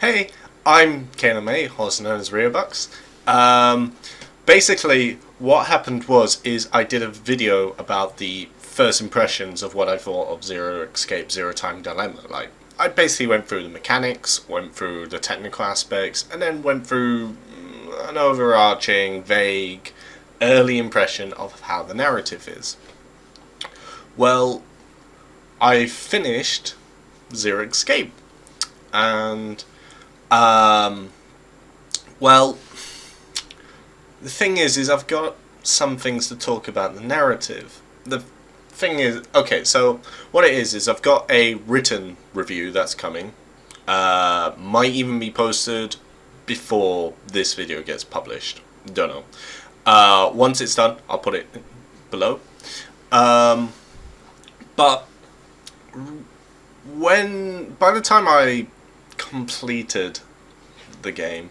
Hey, I'm KLMA, also known as Reobucks. Basically, what happened is I did a video about the first impressions of what I thought of Zero Escape, Zero Time Dilemma. Like, I basically went through the mechanics, went through the technical aspects, and then went through an overarching, vague, early impression of how the narrative is. Well, I finished Zero Escape, and well, the thing is I've got some things to talk about the narrative. The thing is, okay, so what it is I've got a written review that's coming. Might even be posted before this video gets published. Don't know. Once it's done, I'll put it below. But by the time I completed the game,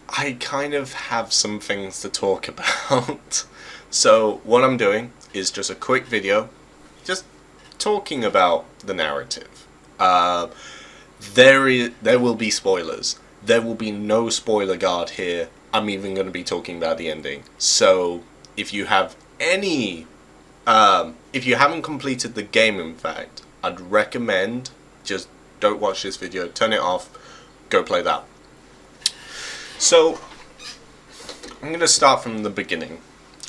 I kind of have some things to talk about. So what I'm doing is just a quick video, just talking about the narrative. There will be spoilers. There will be no spoiler guard here. I'm even going to be talking about the ending. So if you have if you haven't completed the game, in fact, I'd recommend just don't watch this video, turn it off, go play that. So, I'm going to start from the beginning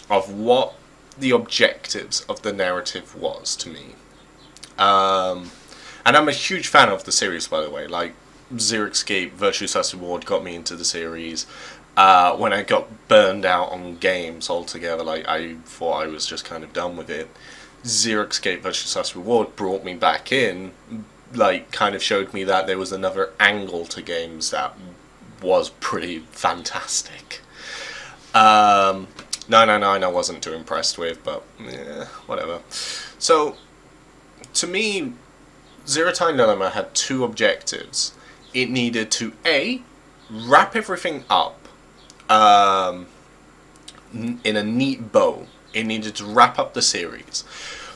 of what the objectives of the narrative was to me. And I'm a huge fan of the series, by the way. Like, Zero Escape, Virtue's Last Reward got me into the series. When I got burned out on games altogether, like, I thought I was just kind of done with it. Zero Escape, Virtue's Last Reward brought me back in, like, kind of showed me that there was another angle to games that was pretty fantastic. 999 I wasn't too impressed with, but yeah, whatever. So, to me, Zero Time Dilemma had two objectives. It needed to A, wrap everything up in a neat bow. It needed to wrap up the series.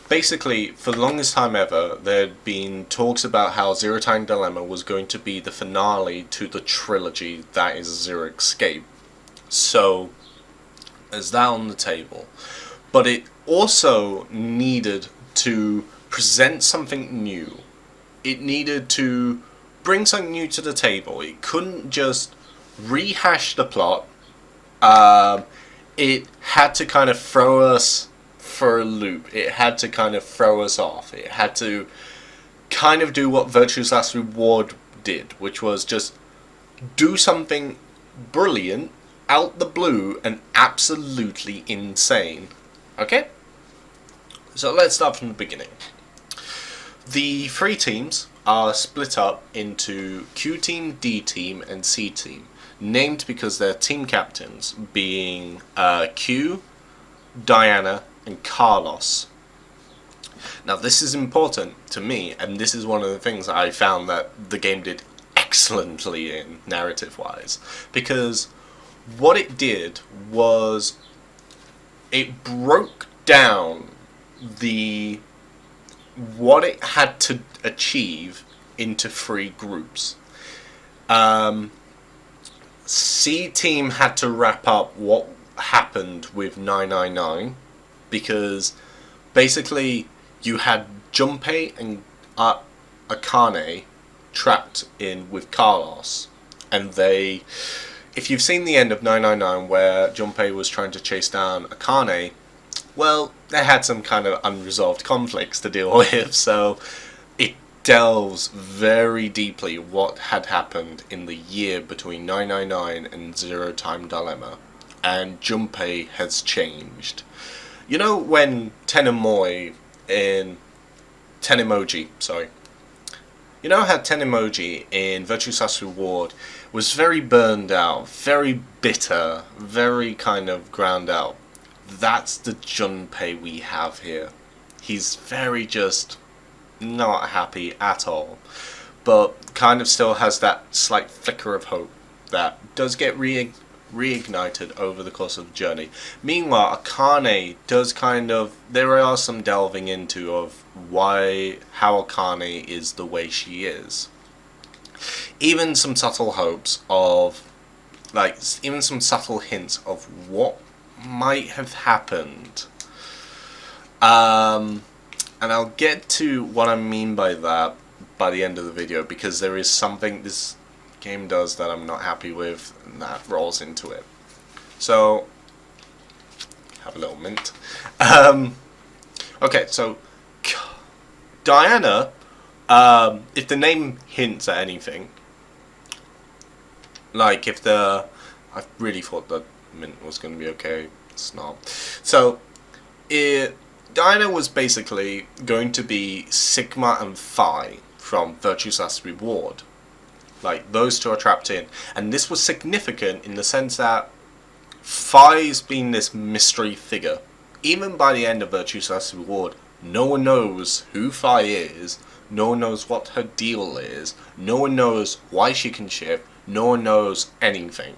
Basically, for the longest time ever, there had been talks about how Zero Time Dilemma was going to be the finale to the trilogy that is Zero Escape. So, there's that on the table. But it also needed to present something new. It needed to bring something new to the table. It couldn't just rehash the plot. It had to kind of throw us for a loop. It had to kind of throw us off. It had to kind of do what Virtue's Last Reward did, which was just do something brilliant, out the blue, and absolutely insane. Okay? So let's start from the beginning. The three teams are split up into Q Team, D Team, and C Team, named because they're team captains, being Q, Diana, and Carlos. Now this is important to me, and this is one of the things I found that the game did excellently in, narrative-wise, because what it did was it broke down what it had to achieve into three groups. C Team had to wrap up what happened with 999, because basically you had Junpei and Akane trapped in with Carlos, and if you've seen the end of 999 where Junpei was trying to chase down Akane, well, they had some kind of unresolved conflicts to deal with, so it delves very deeply what had happened in the year between 999 and Zero Time Dilemma, and Junpei has changed. You know when Tenemoji, you know how Tenemoji in Virtue's Last Reward was very burned out, very bitter, very kind of ground out? That's the Junpei we have here. He's very just not happy at all, but kind of still has that slight flicker of hope that does get reignited over the course of the journey. Meanwhile, Akane does there are some delving into of how Akane is the way she is. even some subtle hopes of, like, even some subtle hints of what might have happened. And I'll get to what I mean by that by the end of the video, because there is something this game does that I'm not happy with, and that rolls into it. So, have a little mint. Okay, so Diana, if the name hints at anything, like if I really thought that mint was going to be okay, it's not. So, Diana was basically going to be Sigma and Phi from Virtue's Last Reward. Like, those two are trapped in. And this was significant in the sense that Phi's been this mystery figure. Even by the end of Virtue's Last Reward, no one knows who Phi is, no one knows what her deal is, no one knows why she can shift, no one knows anything.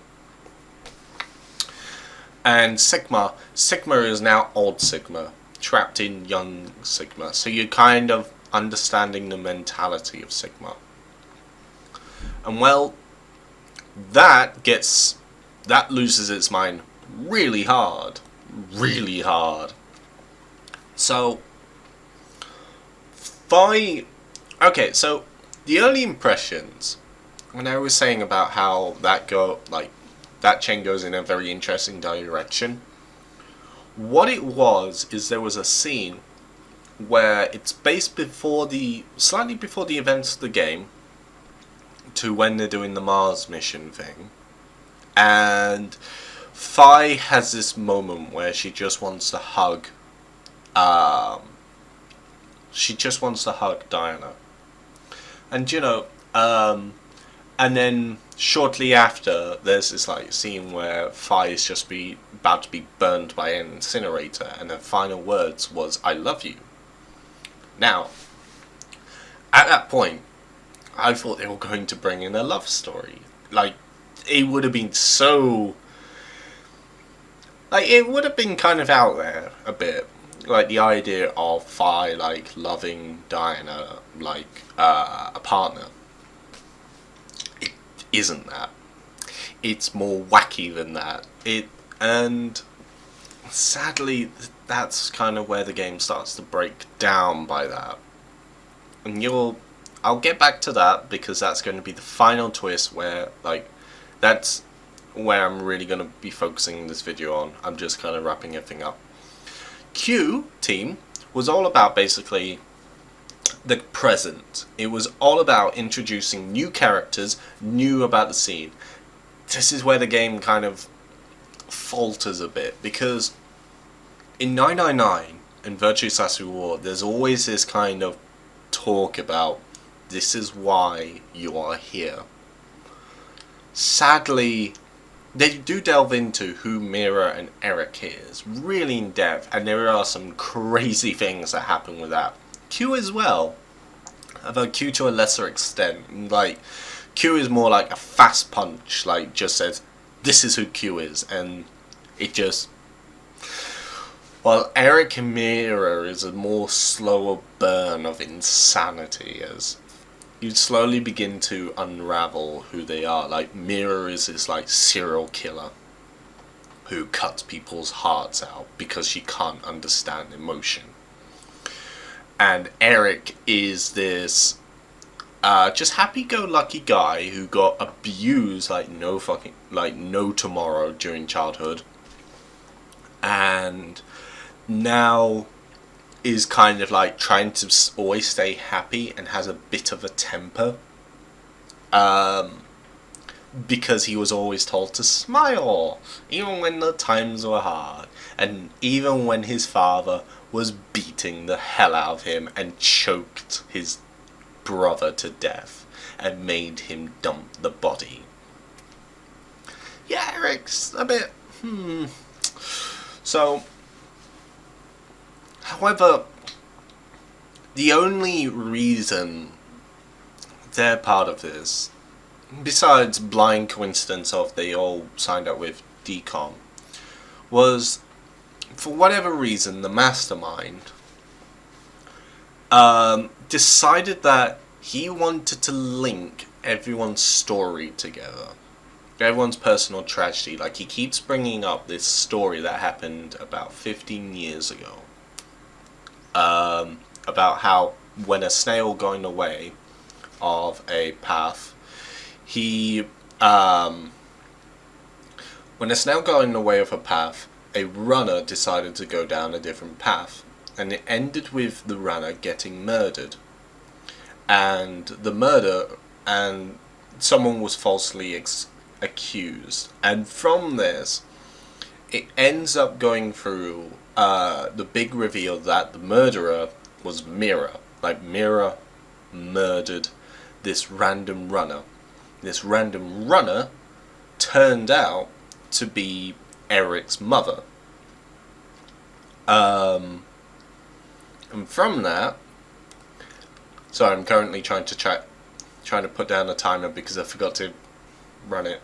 And Sigma is now old Sigma, trapped in young Sigma. So you're kind of understanding the mentality of Sigma. And well, that loses its mind really hard. Really hard. So, okay, so the early impressions, when I was saying about how that chain goes in a very interesting direction, what it was is there was a scene where it's based slightly before the events of the game, to when they're doing the Mars mission thing, and Phi has this moment where she just wants to hug Diana, and and then shortly after there's this like scene where Phi is just about to be burned by an incinerator, and her final words was "I love you." Now, at that point, I thought they were going to bring in a love story. Like, it would have been so... Like, it would have been kind of out there a bit. Like, the idea of Phi, like, loving Diana like a partner. It isn't that. It's more wacky than that. And sadly, that's kind of where the game starts to break down by that. And I'll get back to that, because that's going to be the final twist where, like, that's where I'm really going to be focusing this video on. I'm just kind of wrapping everything up. Q team was all about basically the present. It was all about introducing new characters, new about the scene. This is where the game kind of falters a bit, because in 999 and Virtue's Last Reward, there's always this kind of talk about this is why you are here. Sadly, they do delve into who Mira and Eric is, really in depth, and there are some crazy things that happen with that. Q as well, although Q to a lesser extent. Like, Q is more like a fast punch, like, just says, this is who Q is, and it just... While Eric and Mira is a more slower burn of insanity, as you slowly begin to unravel who they are. Like, Mira is this, like, serial killer who cuts people's hearts out because she can't understand emotion. And Eric is this just happy-go-lucky guy who got abused like no tomorrow during childhood, and now is kind of like trying to always stay happy and has a bit of a temper, because he was always told to smile even when the times were hard, and even when his father was beating the hell out of him and choked his brother to death and made him dump the body. Yeah, Eric's a bit So, however, the only reason they're part of this, besides blind coincidence of they all signed up with DCOM, was, for whatever reason, the mastermind decided that he wanted to link everyone's story together. Everyone's personal tragedy. Like, he keeps bringing up this story that happened about 15 years ago. About how when a snail got in the way of a path, he... when a snail got in the way of a path, a runner decided to go down a different path. And it ended with the runner getting murdered. And the murder... and someone was falsely accused, and from this it ends up going through the big reveal that the murderer was Mira. Like, Mira murdered this random runner. This random runner turned out to be Eric's mother. And from that, so I'm currently trying to put down a timer because I forgot to run it,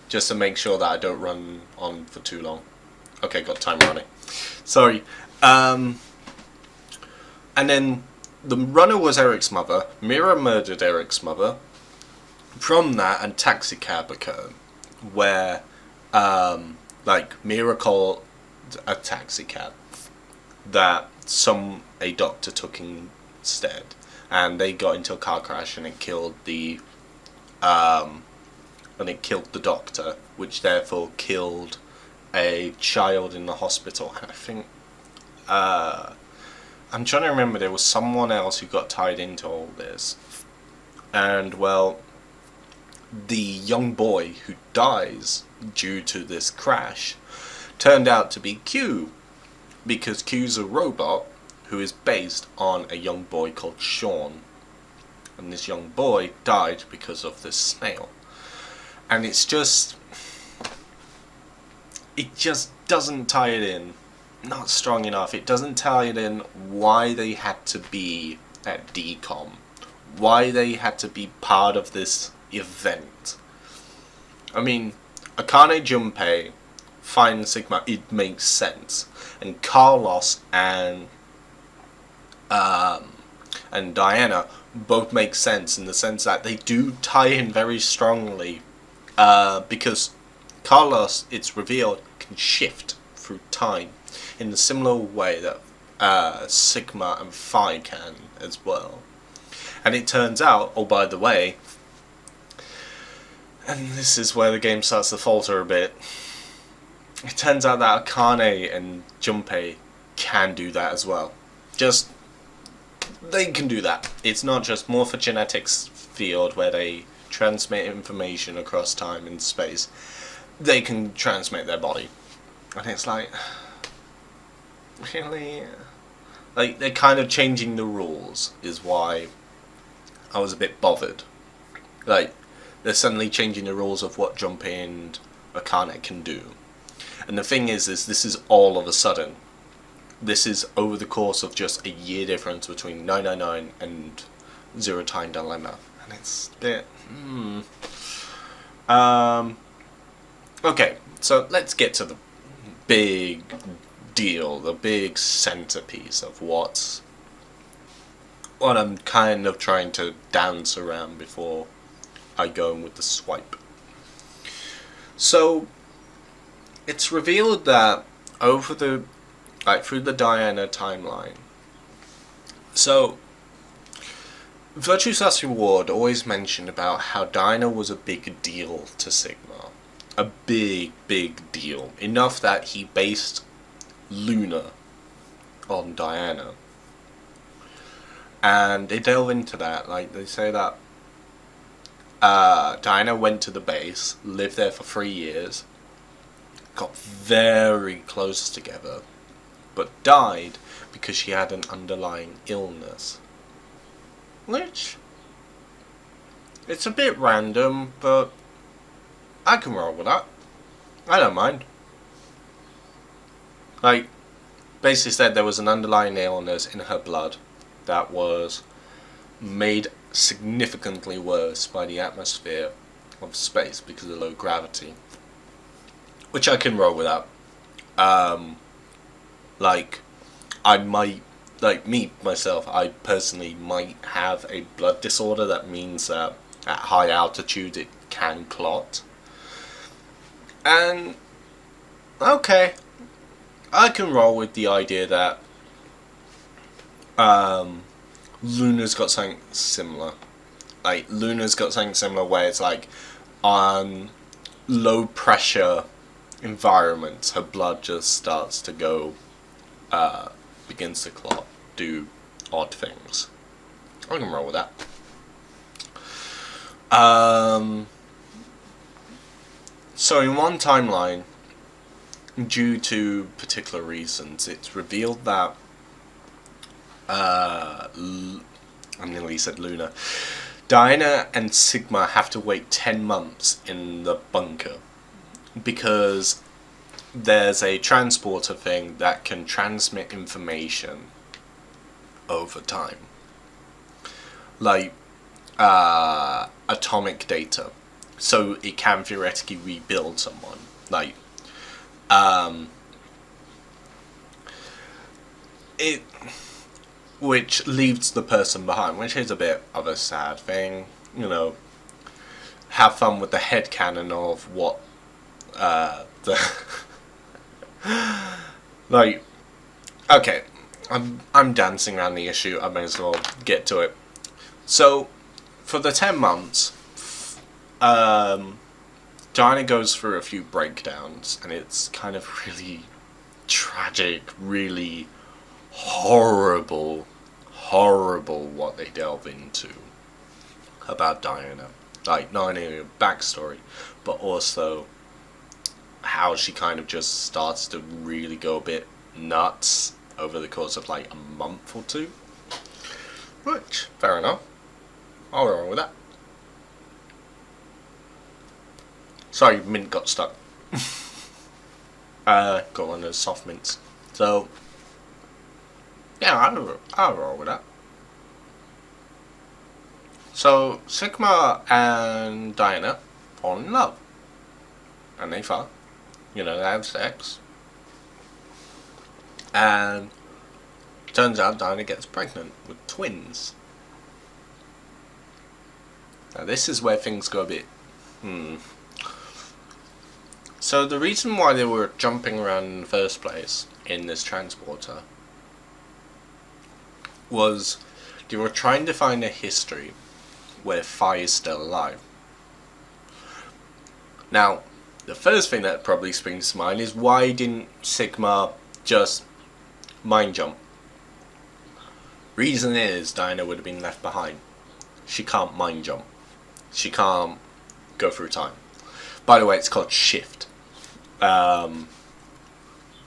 just to make sure that I don't run on for too long. Okay, got time running. Sorry. And then the runner was Eric's mother. Mira murdered Eric's mother. From that, a taxi cab occurred, where Mira called a taxi cab that a doctor took instead, and they got into a car crash, and it killed the doctor, which therefore killed a child in the hospital. And I think I'm trying to remember, there was someone else who got tied into all this, and well, the young boy who dies due to this crash turned out to be Q, because Q's a robot who is based on a young boy called Sean, and this young boy died because of this snail. And it just doesn't tie it in, not strong enough. It doesn't tie it in why they had to be at DCOM, why they had to be part of this event. I mean, Akane Junpei, Fine Sigma, it makes sense, and Carlos and Diana both make sense in the sense that they do tie in very strongly, because Carlos, it's revealed, can shift through time in a similar way that Sigma and Phi can as well. And it turns out, oh by the way, and this is where the game starts to falter a bit, it turns out that Akane and Junpei can do that as well. They can do that. It's not just morphogenetics field where they transmit information across time and space. They can transmit their body. And it's like, really? Like, they're kind of changing the rules is why I was a bit bothered. Like, they're suddenly changing the rules of what Junpei and Akane can do. And the thing is this is all of a sudden. This is over the course of just a year difference between 999 and Zero Time Dilemma. And it's a bit... Okay, so let's get to the big deal, the big centerpiece of what I'm kind of trying to dance around before I go in with the swipe. So, it's revealed that through the Diana timeline. So, Virtue's Last Reward always mentioned about how Diana was a big deal to Sigma. A big, big deal. Enough that he based Luna on Diana. And they delve into that. Like, they say that Diana went to the base, lived there for 3 years, got very close together, but died because she had an underlying illness. Which, it's a bit random, but I can roll with that. I don't mind. Like, basically said there was an underlying illness in her blood that was made significantly worse by the atmosphere of space because of low gravity. Which I can roll with that. I might, me, myself, I personally might have a blood disorder that means that at high altitude it can clot. And okay, I can roll with the idea that Luna's got something similar. Like, Luna's got something similar where it's like, on low pressure environments, her blood just starts to go, begins to clot, do odd things. I can roll with that. So in one timeline, due to particular reasons, it's revealed that I nearly said Luna. Diana and Sigma have to wait 10 months in the bunker because there's a transporter thing that can transmit information over time. Like atomic data. So it can theoretically rebuild someone. Like it, which leaves the person behind, which is a bit of a sad thing. You know, have fun with the headcanon of what the like. Okay, I'm dancing around the issue. I may as well get to it. So, for the 10 months, Diana goes through a few breakdowns, and it's kind of really tragic, really horrible what they delve into about Diana. Like, not only her backstory, but also how she kind of just starts to really go a bit nuts over the course of like a month or two. Which, fair enough. I'll go wrong with that. Sorry, mint got stuck. Got one of those soft mints. So, yeah, I'll roll with that. So, Sigma and Diana fall in love. And they fuck. You know, they have sex. And turns out Diana gets pregnant with twins. Now this is where things go a bit So the reason why they were jumping around in the first place in this transporter was they were trying to find a history where Phi is still alive. Now, the first thing that probably springs to mind is, why didn't Sigma just mind jump? Reason is, Diana would have been left behind. She can't mind jump. She can't go through time. By the way, it's called shift.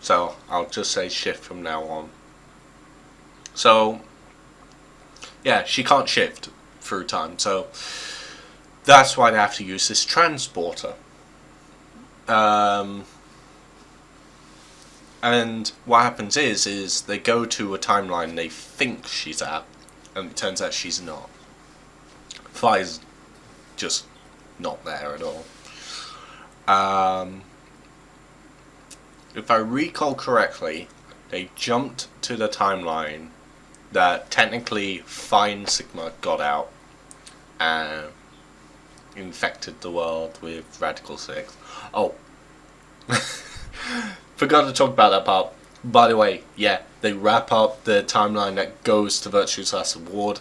So I'll just say shift from now on. So yeah, she can't shift through time. So that's why they have to use this transporter. And what happens is they go to a timeline they think she's at, and it turns out she's not. Phi's just not there at all. If I recall correctly, they jumped to the timeline that technically Phi and Sigma got out and infected the world with Radical 6. Oh. Forgot to talk about that part. By the way, yeah, they wrap up the timeline that goes to Virtue's Last Award.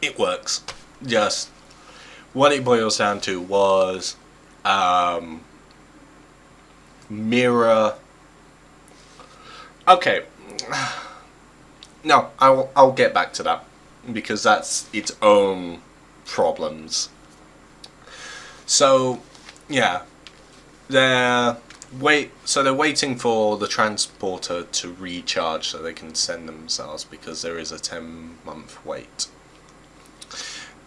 It works. Just what it boils down to was mirror. Okay. No, I'll get back to that because that's its own problems. So, yeah, they're waiting for the transporter to recharge so they can send themselves, because there is a 10-month wait.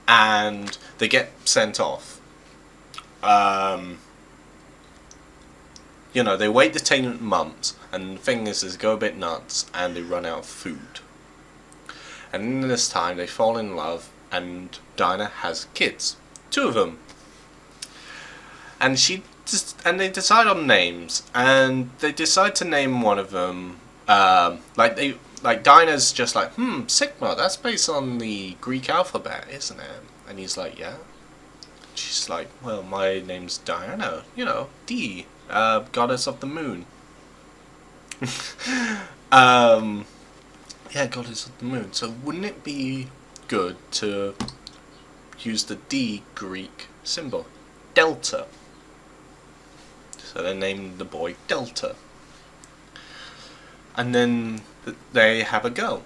And they get sent off. You know, they wait the 10 months, and the thing is they go a bit nuts, and they run out of food. And in this time, they fall in love, and Dinah has kids. 2 of them. And they decide on names, and they decide to name one of them, like Dinah's just like, Sigma, that's based on the Greek alphabet, isn't it? And he's like, yeah. she's like, well, my name's Diana, D, goddess of the moon. Yeah, goddess of the moon. So wouldn't it be good to use the D Greek symbol, Delta? So they named the boy Delta. And then they have a go.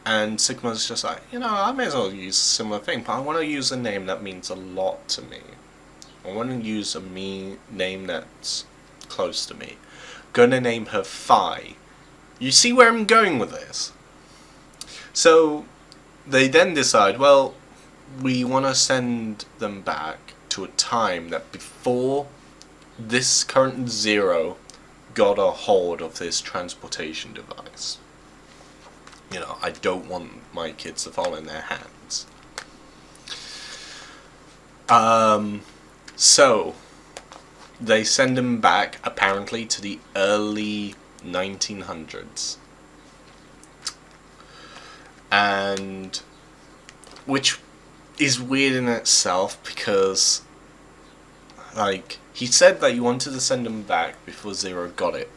And Sigma's just like, I may as well use a similar thing, but I want to use a name that means a lot to me. I want to use a name that's close to me. Gonna name her Phi. You see where I'm going with this? So they then decide, well, we want to send them back to a time that before this current Zero got a hold of this transportation device. I don't want my kids to fall in their hands. So they send him back apparently to the early 1900s. And which is weird in itself because he said that he wanted to send him back before Zero got it,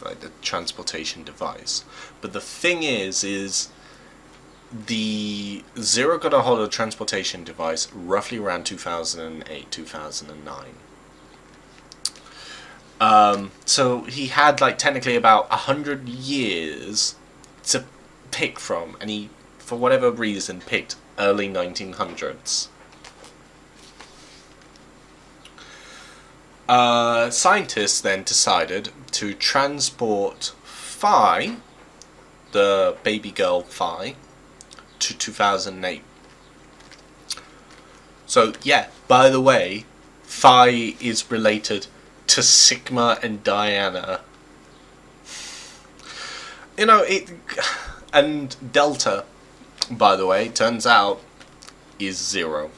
like the transportation device. But the thing is the Zero got a hold of the transportation device roughly around 2008, 2009. So he had technically about 100 years to pick from, and he, for whatever reason, picked early 1900s. Scientists then decided to transport Phi, the baby girl Phi, to 2008. So yeah, by the way, Phi is related to Sigma and Diana. And Delta, by the way, turns out is Zero.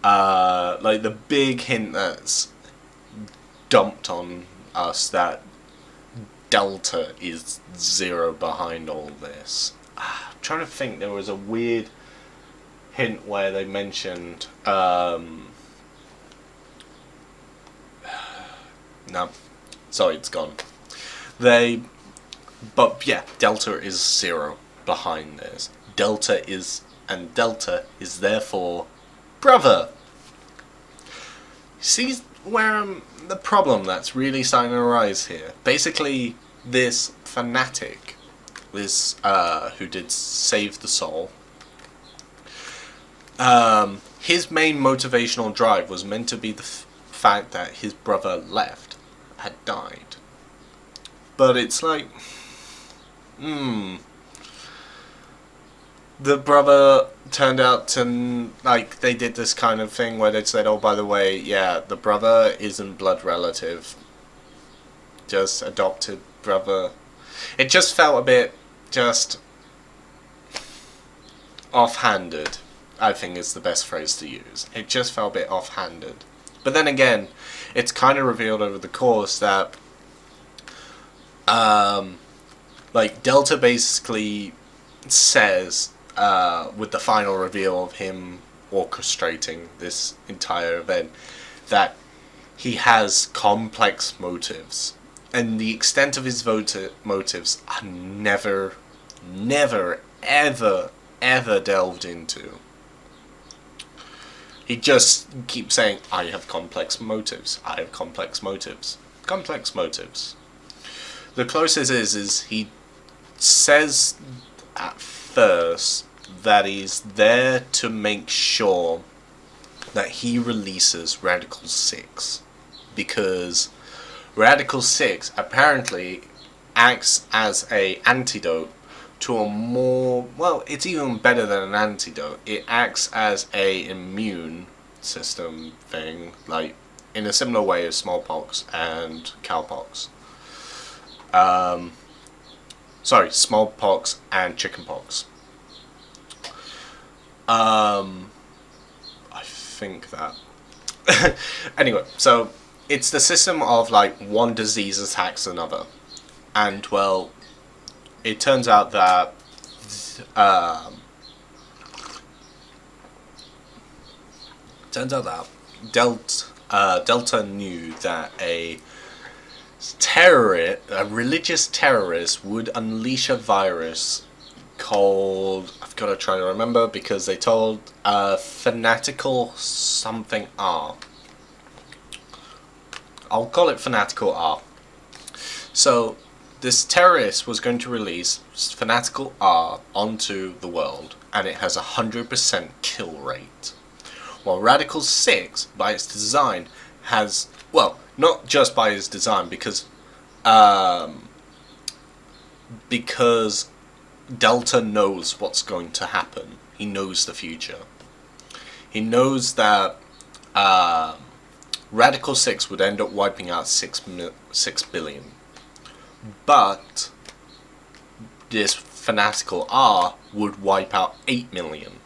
The big hint that's dumped on us that Delta is Zero behind all this. I'm trying to think, there was a weird hint where they mentioned no, sorry, it's gone. But yeah, Delta is Zero behind this. Delta is therefore brother. See where the problem that's really starting to arise here? Basically, this fanatic, this who did save the soul, his main motivational drive was meant to be the fact that his brother had died. But it's the brother turned out to, they did this kind of thing where they said, oh, by the way, yeah, the brother isn't blood relative, just adopted brother. It just felt a bit just offhanded, I think is the best phrase to use. It just felt a bit offhanded. But then again, it's kind of revealed over the course that Delta basically says, with the final reveal of him orchestrating this entire event, that he has complex motives. And the extent of his motives are never, ever, ever delved into. He just keeps saying, I have complex motives. I have complex motives. Complex motives. The closest is he says at first that he's there to make sure that he releases Radical 6. Because Radical 6 apparently acts as an antidote to a more, well, it's even better than an antidote. It acts as a immune system thing, in a similar way as smallpox and cowpox. Smallpox and chickenpox. I think that. Anyway, so it's the system of one disease attacks another, and well, it turns out that Turns out that Delta knew that a religious terrorist, would unleash a virus called, I've got to try to remember because they told Fanatical something R. I'll call it Fanatical R. So this terrorist was going to release Fanatical R onto the world, and it has 100% kill rate. While Radical 6, by its design, has, well, not just by its design, because Delta knows what's going to happen. He knows the future. He knows that Radical 6 would end up wiping out 6 billion. But this Fanatical R would wipe out 8 million.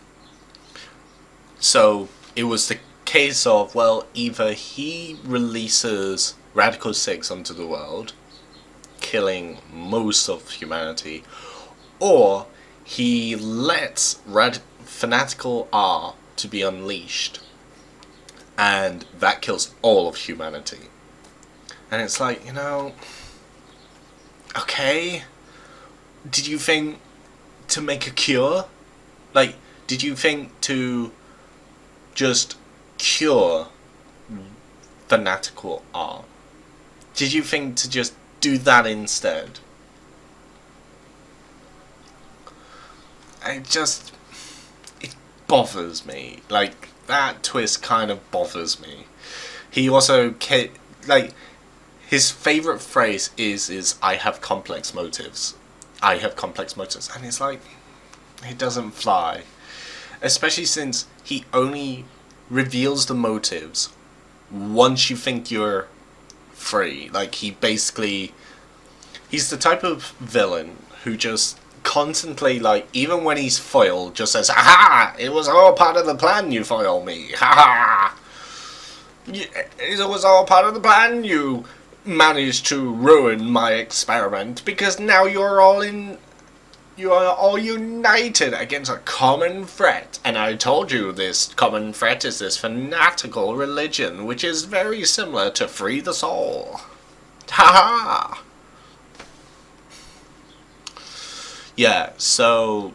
So it was the case of, well, either he releases Radical 6 onto the world, killing most of humanity, or he lets Fanatical R to be unleashed, and that kills all of humanity. And it's like, okay, did you think to make a cure? Like, did you think to just cure Fanatical R? Did you think to just do that instead? It bothers me. Like, that twist kind of bothers me. He also, his favourite phrase is I have complex motives. I have complex motives. And it's like, it doesn't fly. Especially since he only reveals the motives once you think you're free. Like, he's the type of villain who just constantly, like, even when he's foiled, just says, "Ha! It was all part of the plan, you foiled me. Ha ha! It was all part of the plan, you managed to ruin my experiment, because now you are all united against a common threat. And I told you this common threat is this fanatical religion, which is very similar to Free the Soul. Ha ha!" Yeah, so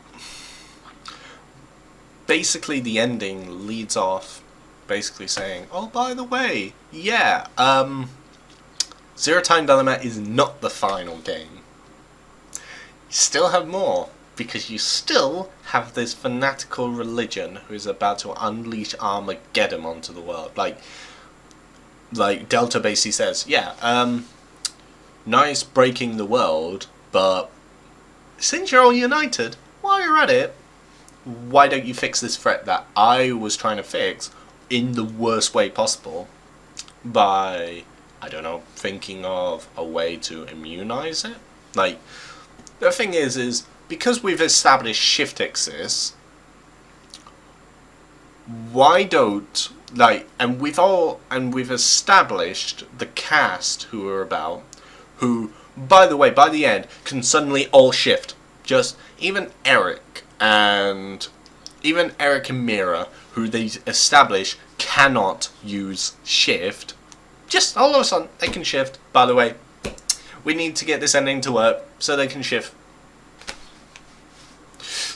basically the ending leads off basically saying, oh, by the way, yeah, Zero Time Dilemma is not the final game. You still have more, because you still have this fanatical religion who is about to unleash Armageddon onto the world. Like Delta basically says, yeah, nice breaking the world, but since you're all united, while you're at it, why don't you fix this threat that I was trying to fix in the worst way possible by, I don't know, thinking of a way to immunize it? Like, the thing is because we've established shift exists, why don't, and we've established the cast who are about, who, by the way, by the end, can suddenly all shift. Just, even Eric and Mira, who they establish cannot use shift, just all of a sudden they can shift. By the way, we need to get this ending to work so they can shift.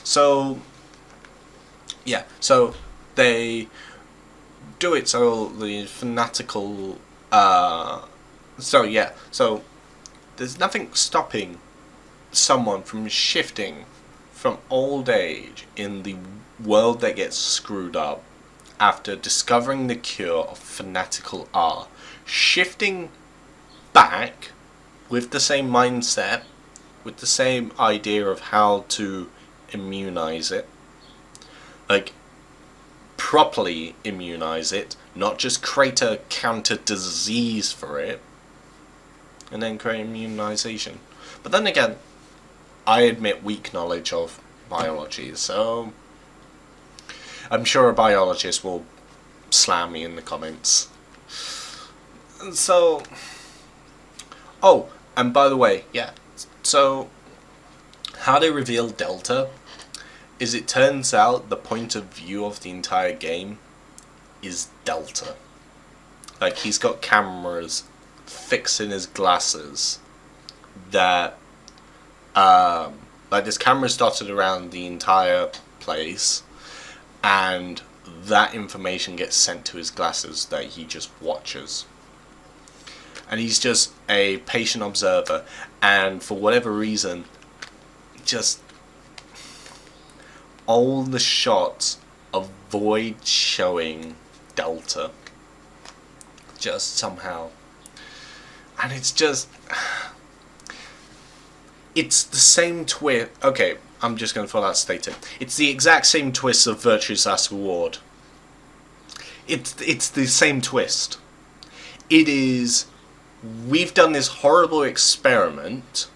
So, yeah, so they do it so the fanatical, so there's nothing stopping someone from shifting from old age in the world that gets screwed up after discovering the cure of Fanatical R. Shifting back with the same mindset, with the same idea of how to immunize it. Like, properly immunize it, not just create a counter disease for it, and then create immunization. But then again, I admit weak knowledge of biology, so I'm sure a biologist will slam me in the comments. So, oh, and by the way, yeah, so how they reveal Delta is, it turns out the point of view of the entire game is Delta. Like, he's got cameras fixed in his glasses that, like, there's cameras dotted around the entire place, and that information gets sent to his glasses that he just watches. And he's just a patient observer, and for whatever reason, just all the shots avoid showing Delta. Just somehow. And it's just... It's the same twist. Okay, I'm just going to follow that statement. It's the exact same twist of Virtue's Last Reward. It's the same twist. It is... We've done this horrible experiment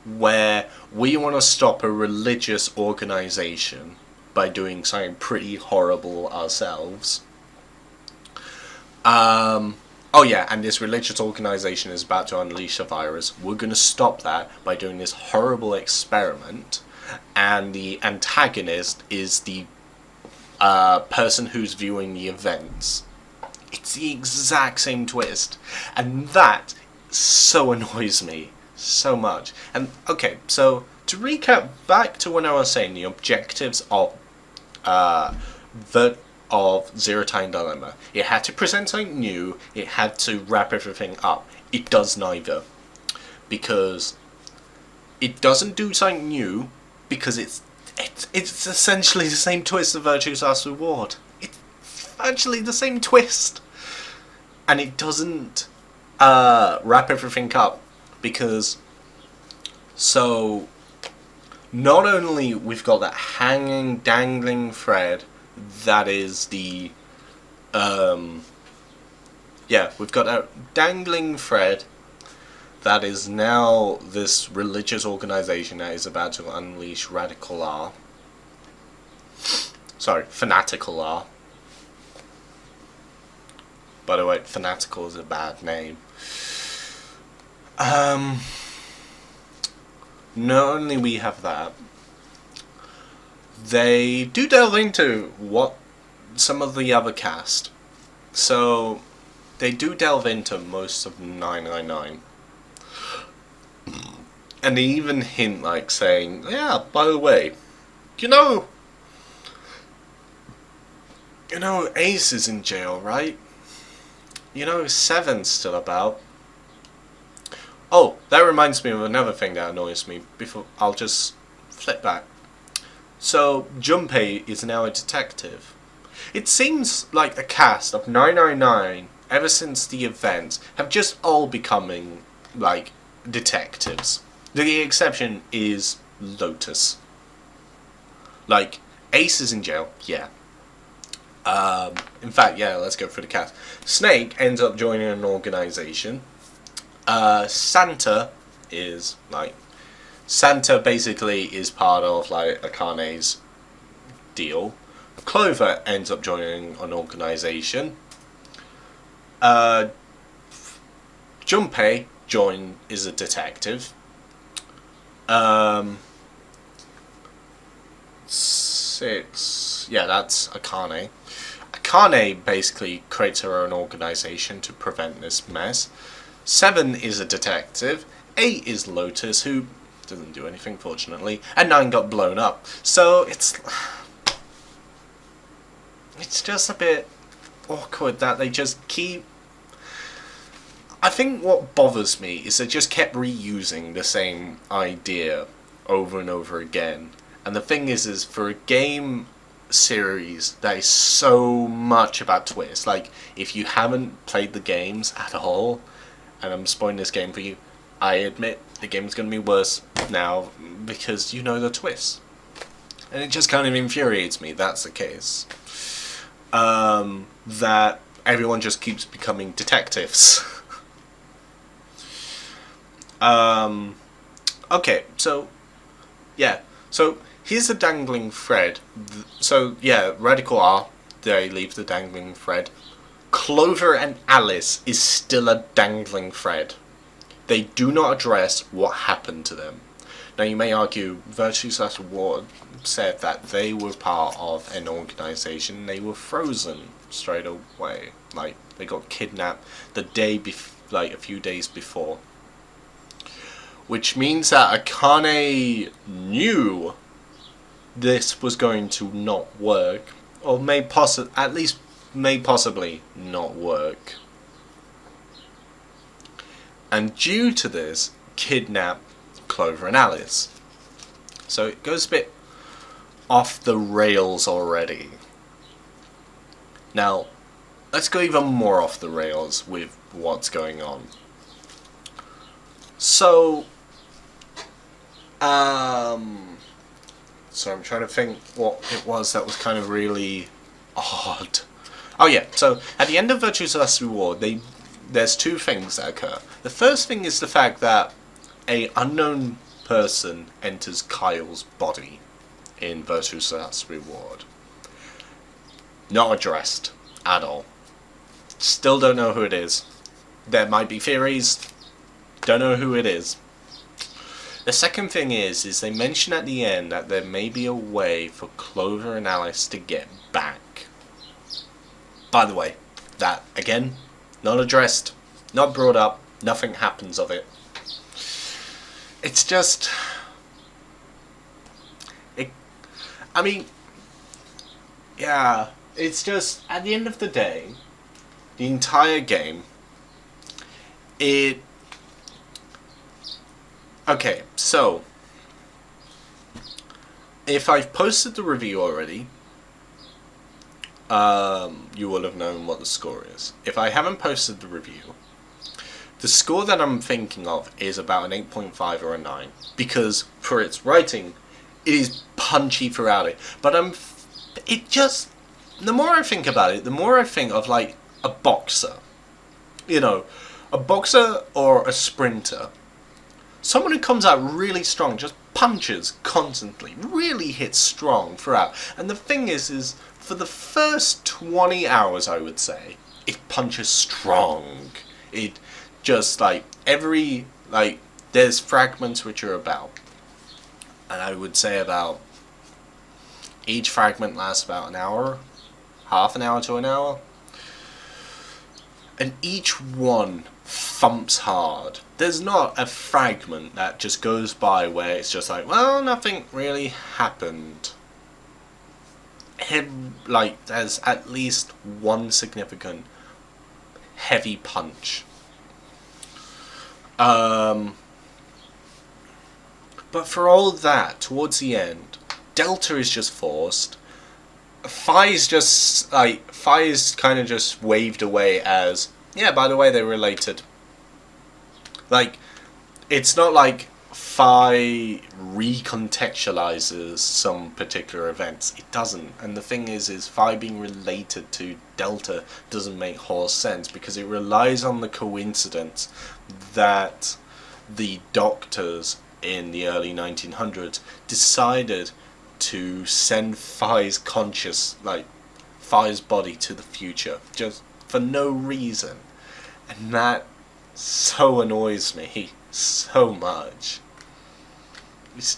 where we want to stop a religious organization by doing something pretty horrible ourselves. Oh yeah, and this religious organization is about to unleash a virus. We're going to stop that by doing this horrible experiment, and the antagonist is the person who's viewing the events. It's the exact same twist, and that so annoys me so much. And okay, so to recap back to when I was saying the objectives of Zero Time Dilemma. It had to present something new, it had to wrap everything up. It does neither. Because it doesn't do something new, because it's essentially the same twist of Virtue's Last Reward. It's actually the same twist. And it doesn't wrap everything up, because so not only we've got that hanging, dangling thread that is the we've got that dangling thread that is now this religious organization that is about to unleash radical R. Sorry, fanatical R. By the way, fanatical is a bad name. Not only we have that, they do delve into what some of the other cast. So they do delve into most of 999. And they even hint, like, saying, yeah, by the way, you know Ace is in jail, right? You know Seven's still about. Oh, that reminds me of another thing that annoys me. Before I'll just flip back. So, Junpei is now a detective. It seems like the cast of 999, ever since the events, have just all becoming, like, detectives. The exception is Lotus. Like, Ace is in jail, yeah. In fact, yeah, let's go through the cast. Snake ends up joining an organization. Santa is, like... Santa basically is part of, like, Akane's deal. Clover ends up joining an organization. Junpei is a detective. 6, yeah, that's Akane. Akane basically creates her own organization to prevent this mess. 7 is a detective. 8 is Lotus, who doesn't do anything, fortunately. And 9 got blown up. So it's just a bit awkward that they just keep... I think what bothers me is they just kept reusing the same idea over and over again. And the thing is for a game series that is so much about twists, like, if you haven't played the games at all, and I'm spoiling this game for you, I admit the game's going to be worse now because you know the twists. And it just kind of infuriates me that's the case. That everyone just keeps becoming detectives. Okay, so, yeah. So, here's the dangling thread. So, yeah, Radical R, they leave the dangling thread. Clover and Alice is still a dangling thread. They do not address what happened to them. Now, you may argue, Virtue's Last Reward said that they were part of an organization, they were frozen. straight away. Like, they got kidnapped the day like a few days before. Which means that Akane knew this was going to not work, or at least may possibly not work. And due to this, kidnap Clover and Alice. So it goes a bit off the rails already. Now, let's go even more off the rails with what's going on. So, so I'm trying to think what it was that was kind of really odd. Oh yeah, so at the end of Virtue's Last Reward, there's two things that occur. The first thing is the fact that a unknown person enters Kyle's body in Virtue's Last Reward. Not addressed at all. Still don't know who it is. There might be theories. Don't know who it is. The second thing is they mention at the end that there may be a way for Clover and Alice to get back. By the way, that, again, not addressed, not brought up, nothing happens of it. It's just... I mean, yeah, it's just, at the end of the day, the entire game, okay, so, if I've posted the review already, you will have known what the score is. If I haven't posted the review, the score that I'm thinking of is about an 8.5 or a 9, because for its writing, it is punchy throughout it. But the more I think about it, the more I think of like a boxer. You know, a boxer or a sprinter. Someone who comes out really strong, just punches constantly, really hits strong throughout. And the thing is for the first 20 hours, I would say, it punches strong. It just, like, there's fragments which are about, and I would say about, each fragment lasts about an hour, half an hour to an hour, and each one thumps hard. There's not a fragment that just goes by where it's just like, well, nothing really happened. There's at least one significant heavy punch. But for all that, towards the end, Delta is just forced. Fi's kind of just waved away as, yeah, by the way, they're related. Like, it's not like Phi recontextualizes some particular events. It doesn't. And the thing is Phi being related to Delta doesn't make whole sense, because it relies on the coincidence that the doctors in the early 1900s decided to send Phi's Phi's body to the future, just for no reason. And that so annoys me so much. It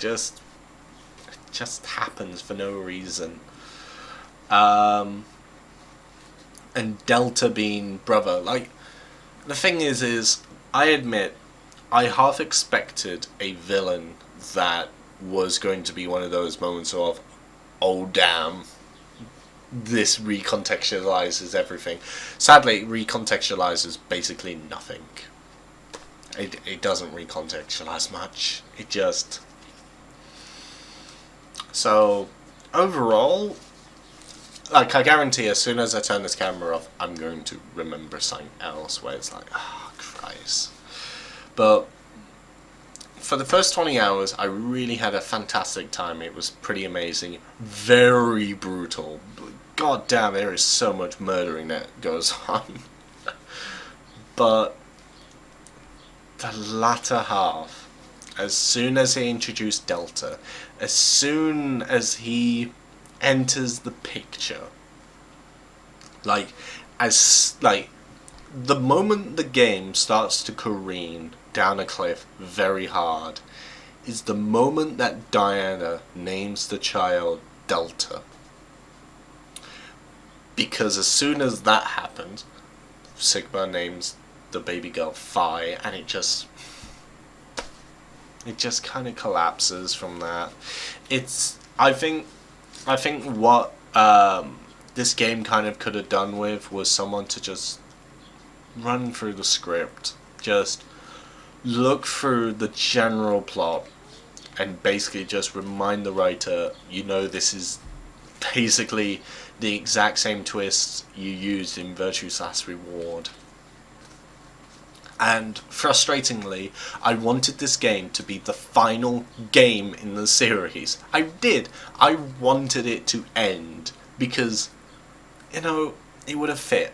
just happens for no reason. And Delta being brother, like, the thing is I admit I half expected a villain that was going to be one of those moments of, oh damn, this recontextualizes everything. Sadly, it recontextualizes basically nothing. It doesn't recontextualize much. It just... So, overall, like, I guarantee as soon as I turn this camera off, I'm going to remember something else where it's like, oh, Christ. But for the first 20 hours, I really had a fantastic time. It was pretty amazing. Very brutal. God damn, there is so much murdering that goes on. But the latter half, as soon as they introduce Delta, as soon as he enters the picture, the moment the game starts to careen down a cliff very hard is the moment that Diana names the child Delta. because as soon as that happened, Sigma names the baby girl Phi, and it just kind of collapses from that. I think what this game kind of could have done with was someone to just run through the script, just look through the general plot, and basically just remind the writer, this is basically the exact same twist you used in Virtue's Last Reward. And frustratingly, I wanted this game to be the final game in the series. I did. I wanted it to end because, it would have fit.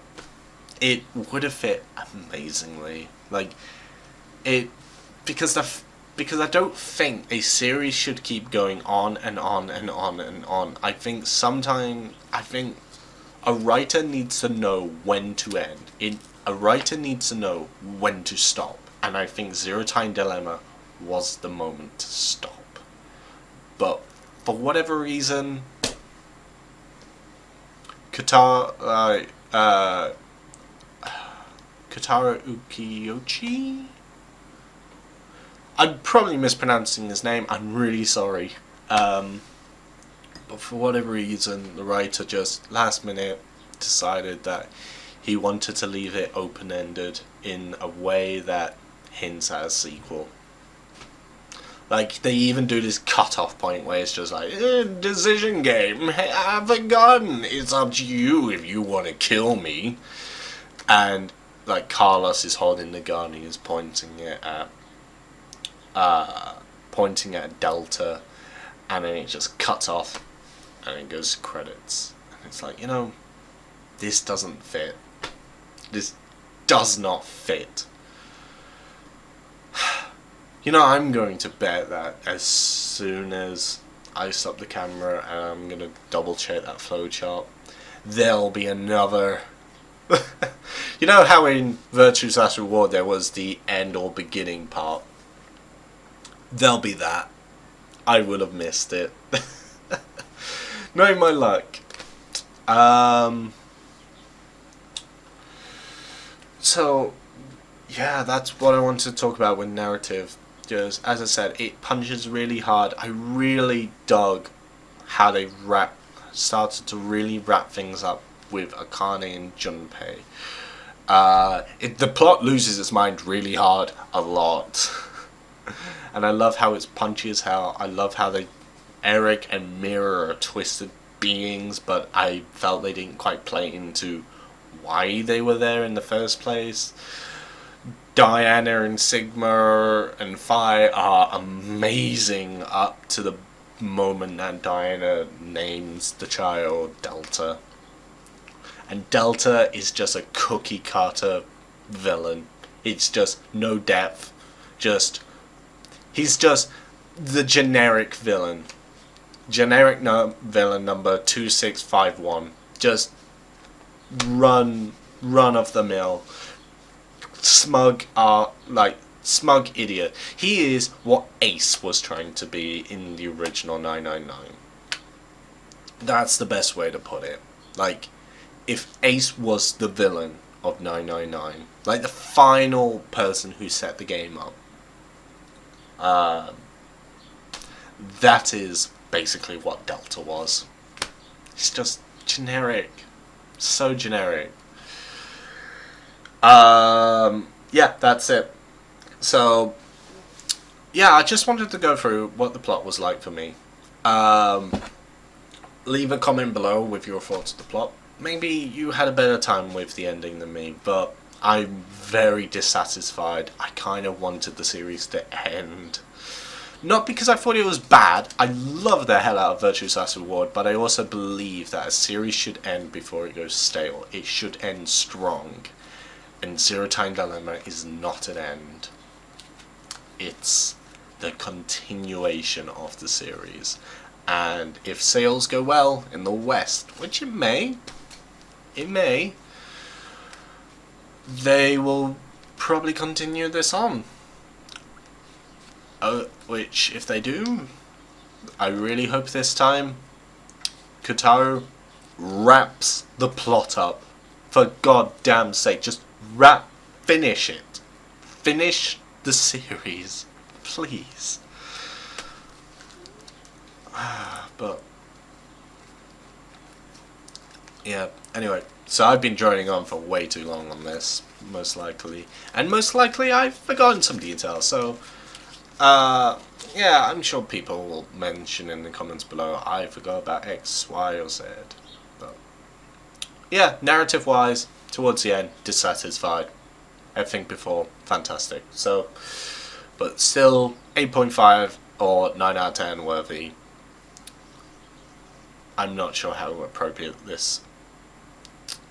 It would have fit amazingly. Because I don't think a series should keep going on and on and on and on. I think a writer needs to know when to end. A writer needs to know when to stop. And I think Zero Time Dilemma was the moment to stop. But for whatever reason, Katara Ukiyoshi? I'm probably mispronouncing his name. I'm really sorry. But for whatever reason, the writer just last minute decided that he wanted to leave it open-ended in a way that hints at a sequel. They even do this cut-off point where it's just decision game, have a gun, it's up to you if you want to kill me. And, Carlos is holding the gun, he is pointing at Delta, and then it just cuts off, and it goes to credits. And it's this doesn't fit. This does not fit. I'm going to bet that as soon as I stop the camera and I'm going to double check that flowchart, there'll be another... how in Virtue's Last Reward there was the end or beginning part? There'll be that. I would have missed it. Knowing my luck. So, yeah, that's what I wanted to talk about with narrative. Just, as I said, it punches really hard. I really dug how they started to really wrap things up with Akane and Junpei. The plot loses its mind really hard a lot. And I love how it's punchy as hell. I love how Eric and Mira are twisted beings, but I felt they didn't quite play into why they were there in the first place. Diana and Sigma and Phi are amazing up to the moment that Diana names the child Delta. And Delta is just a cookie cutter villain. It's just no depth. He's just the generic villain. Generic villain number 2651. Just run of the mill. Smug idiot. He is what Ace was trying to be in the original 999. That's the best way to put it. If Ace was the villain of 999, the final person who set the game up, that is basically what Delta was. It's just generic. So generic. Yeah, that's it. So, yeah, I just wanted to go through what the plot was like for me. Leave a comment below with your thoughts of the plot. Maybe you had a better time with the ending than me, but I'm very dissatisfied. I kind of wanted the series to end. Not because I thought it was bad. I love the hell out of Virtue's Last Reward, but I also believe that a series should end before it goes stale. It should end strong. And Zero Time Dilemma is not an end. It's the continuation of the series. And if sales go well in the West, which it may, they will probably continue this on. Which, if they do, I really hope this time Kotaro wraps the plot up. For goddamn sake, just finish it. Finish the series, please. But yeah, anyway, so I've been droning on for way too long on this, most likely. And most likely I've forgotten some details, so yeah, I'm sure people will mention in the comments below, I forgot about X, Y, or Z. But yeah, narrative-wise, towards the end, dissatisfied. Everything before, fantastic. So, but still, 8.5 or 9 out of 10 worthy. I'm not sure how appropriate this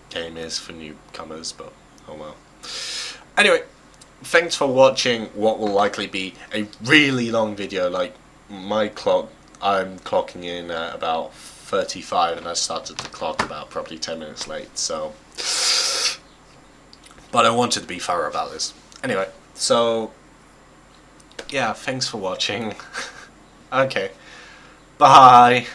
game is for newcomers, but oh well. Anyway, thanks for watching what will likely be a really long video. Like, my clock, I'm clocking in at about 35 and I started to clock about probably 10 minutes late, so... But I wanted to be thorough about this. Anyway, so... Yeah, thanks for watching. Okay. Bye!